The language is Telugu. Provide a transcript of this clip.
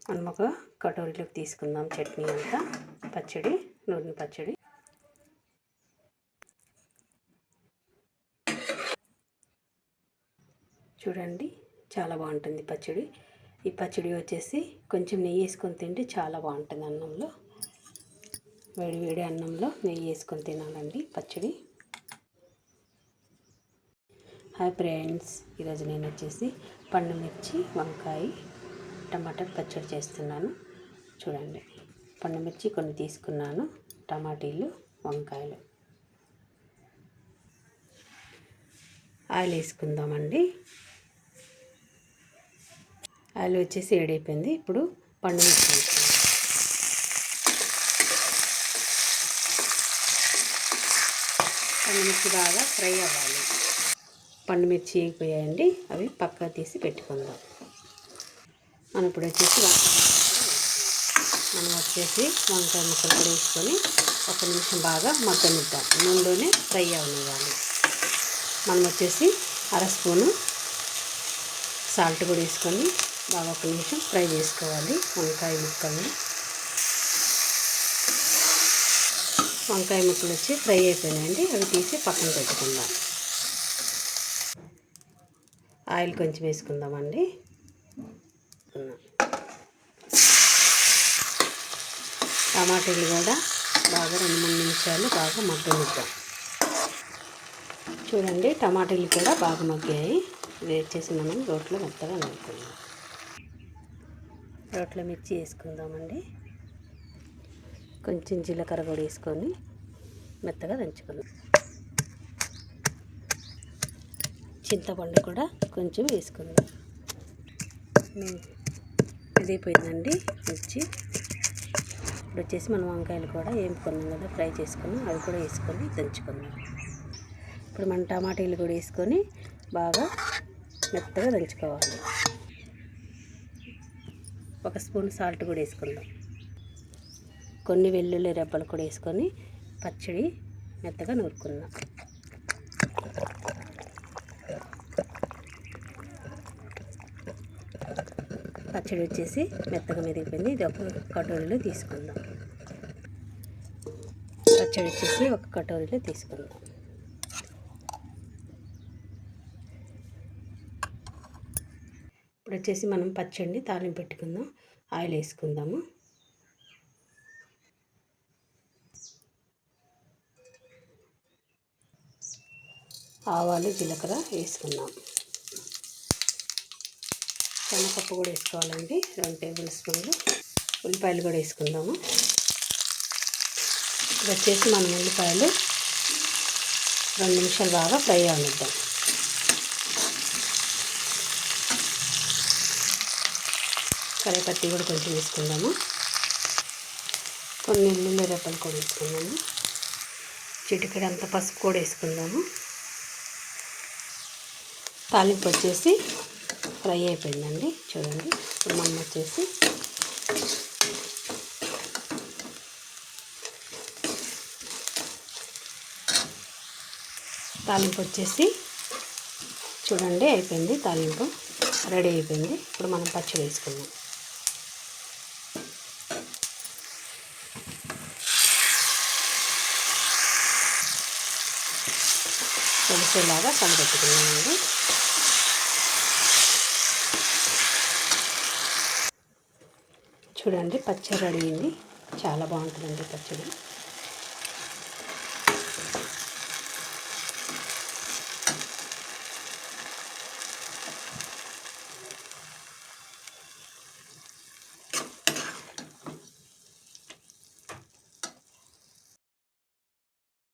మనం ఒక కటోరీలోకి తీసుకుందాం చట్నీ అంతా, పచ్చడి, నూనె పచ్చడి. చూడండి చాలా బాగుంటుంది పచ్చడి. ఈ పచ్చడి వచ్చేసి కొంచెం నెయ్యి వేసుకొని తింటే చాలా బాగుంటుంది. అన్నంలో, వేడి వేడి అన్నంలో నెయ్యి వేసుకొని తినాలండి పచ్చడి. హాయ్ ఫ్రెండ్స్, ఈరోజు నేను వచ్చేసి పండు మిర్చి, వంకాయ, టమాటా పచ్చడి చేస్తున్నాను. చూడండి, పండు మిర్చి కొన్ని తీసుకున్నాను, టమాటీలు, వంకాయలు. ఆయిల్ వేసుకుందామండి. ఆయిల్ వచ్చేసి వేడైపోయింది. ఇప్పుడు పండు మిర్చి వేసుకుందాం. పండు మిర్చి బాగా ఫ్రై అవ్వాలి. పండు మిర్చి వేగిపోయాయండి, అవి పక్కకు తీసి పెట్టుకుందాం. మనం ఇప్పుడు వచ్చేసి వంకాయ ముక్కలు కూడా వేసుకొని ఒక నిమిషం బాగా మగ్గనిద్దాం. నూనెలోనే ఫ్రై అవ్వాలి. మనం వచ్చేసి అర స్పూను సాల్ట్ కూడా వేసుకొని బాగా ఒక నిమిషం ఫ్రై చేసుకోవాలి వంకాయ ముక్కల్ని. వంకాయ ముక్కలు వచ్చి ఫ్రై అయిపోయినాయండి, అవి తీసి పక్కన పెట్టుకుందాం. ఆయిల్ కొంచెం వేసుకుందామండి. టమాటాలు కూడా బాగా 2-3 నిమిషాలు బాగా మగ్గనిద్దాం. చూడండి, టమాటాలు కూడా బాగా మగ్గాయి. వేడి చేసి మనం రోట్లో మెత్తగా నూరుకుందాం. రోట్లో మిర్చి వేసుకుందామండి. కొంచెం జీలకర్ర కూడా వేసుకొని మెత్తగా దంచుకుందాం. చింతపండు కూడా కొంచెం వేసుకుందాం. ఇదైపోయిందండి మిర్చి. ఇప్పుడు వచ్చేసి మనం వంకాయలు కూడా వేపుకున్నాం కదా, ఫ్రై చేసుకున్నాం, అవి కూడా వేసుకొని దంచుకుందాం. ఇప్పుడు మనం టమాటాలు కూడా వేసుకొని బాగా మెత్తగా దంచుకోవాలి. 1 స్పూన్ సాల్ట్ కూడా వేసుకుందాం. కొన్ని వెల్లుల్లి రెబ్బలు కూడా వేసుకొని పచ్చడి మెత్తగా నూరుకుందాం. పచ్చడి వచ్చేసి మెత్తగా మెదిగిపోయింది. ఇది ఒక కటోరీలో తీసుకుందాం. పచ్చడి వచ్చేసి ఒక కటోరీలో తీసుకుందాం. ఇప్పుడు వచ్చేసి మనం పచ్చడిని తాలింపు పెట్టుకుందాం. ఆయిల్ వేసుకుందాము. ఆవాలు, జీలకర్ర వేసుకుందాం. శనగపప్పు కూడా వేసుకోవాలండి, 2 టేబుల్ స్పూన్లు. ఉల్లిపాయలు కూడా వేసుకుందాము. ఇప్పుడు వచ్చేసి మనం ఉల్లిపాయలు 2 నిమిషాలు బాగా ఫ్రై అవనిద్దాం. కరివేపత్తి కూడా కొంచెం వేసుకుందాము. కొన్ని వెల్లుల్లి రెబ్బలు కూడా వేసుకుందాము. చిటికెడంత పసుపు కూడా వేసుకుందాము. తాలింపు వచ్చేసి ఫ్రై అయిపోయిందండి. చూడండి, ఇప్పుడు మనం వచ్చేసి తాలింపు వచ్చేసి చూడండి అయిపోయింది. తాలింపు రెడీ అయిపోయింది. ఇప్పుడు మనం పచ్చడి వేసుకుందాం. కలిసేలాగా కలిపెట్టుకున్నామండి. చూడండి, పచ్చడి రెడీ అయింది. చాలా బాగుంటుందండి పచ్చడి.